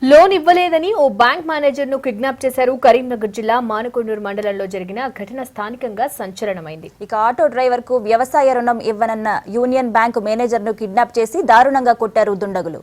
Loan ఇవ్వలేదని ఓ bank manager ను kidnap చేశారు. కరీంనగర్ జిల్లా మానకొండూరు మండలంలో జరిగిన ఘటన స్థానికంగా సంచలనమైంది. ఇక ఆటో డ్రైవర్ కు వ్యవసాయ రుణం ఇవ్వనన్న యూనియన్ బ్యాంకు మేనేజర్ ను కిడ్నాప్ చేసి దారుణంగా కొట్టారు దుండగులు.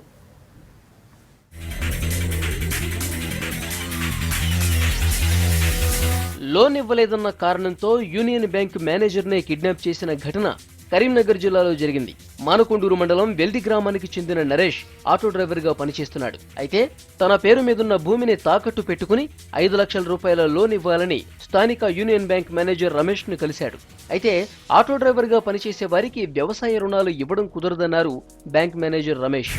లోన్ ఇవ్వలేదన్న కారణంతో యూనియన్ బ్యాంక్ మేనేజర్ నే కిడ్నాప్ చేసిన ఘటన కరీంనగర్ జిల్లాలో జరిగింది. మానకొండూరు మండలం వెల్ది గ్రామానికి చెందిన నరేష్ ఆటో డ్రైవర్ గా పనిచేస్తున్నాడు. అయితే తన పేరు మీదున్న భూమిని తాకట్టు పెట్టుకుని 5 లక్షల రూపాయల లోన్ ఇవ్వాలని స్థానిక యూనియన్ బ్యాంక్ మేనేజర్ రమేష్ ను కలిశాడు. అయితే ఆటో డ్రైవర్ గా పనిచేసే వారికి వ్యవసాయ రుణాలు ఇవ్వడం కుదరదన్నారు బ్యాంక్ మేనేజర్ రమేష్.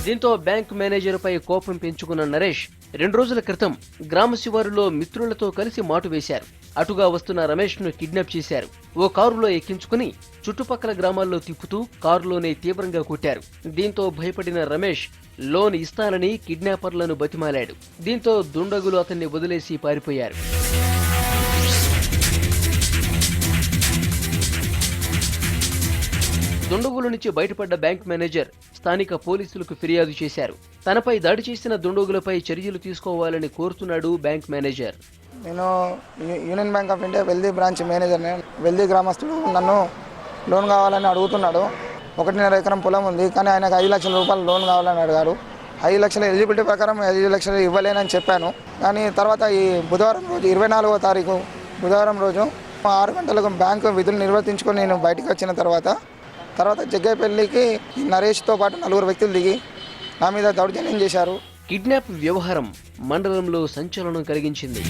దీంతో బ్యాంక్ మేనేజర్ పై కోపం పెంచుకున్న నరేష్ 2 రోజుల క్రితం గ్రామ శివారులో మిత్రులతో కలిసి మాటు వేశారు. అటుగా వస్తున్న రమేష్ ను కిడ్నాప్ చేశారు. ఓ కారులో ఎక్కించుకుని చుట్టుపక్కల గ్రామాల్లో తిప్పుతూ కారులోనే తీవ్రంగా కొట్టారు. దీంతో భయపడిన రమేష్ లోన్ ఇస్తానని కిడ్నాపర్లను బతిమాలాడు. దీంతో దుండగులు అతన్ని వదిలేసి పారిపోయారు. దుండగుల నుంచి బయటపడ్డ బ్యాంక్ మేనేజర్ స్థానిక పోలీసులకు ఫిర్యాదు చేశారు. తనపై దాడి చేసిన దుండగులపై చర్యలు తీసుకోవాలని కోరుతున్నాడు బ్యాంక్ మేనేజర్. నేను Union Bank of India Veldi branch మేనేజర్ని. వెల్ది గ్రామస్తుడు నన్ను లోన్ కావాలని అడుగుతున్నాడు. 1.5 ఎకరం పొలం ఉంది, కానీ ఆయనకు 5 లక్షల రూపాయలు లోన్ కావాలని అడిగారు. 5 లక్షల ఎలిజిబిలిటీ ప్రకారం 5 లక్షలు ఇవ్వలేనని చెప్పాను. కానీ తర్వాత ఈ బుధవారం రోజు 24వ తారీఖు బుధవారం రోజు 6 గంటలకు బ్యాంకు విధులు నిర్వర్తించుకొని నేను బయటకు వచ్చిన తర్వాత జగ్గైపల్లికి నరేష్తో పాటు 4 వ్యక్తులు దిగి నా మీద దౌర్జన్యం చేశారు. కిడ్నాప్ వ్యవహారం మండలంలో సంచలనం కలిగించింది.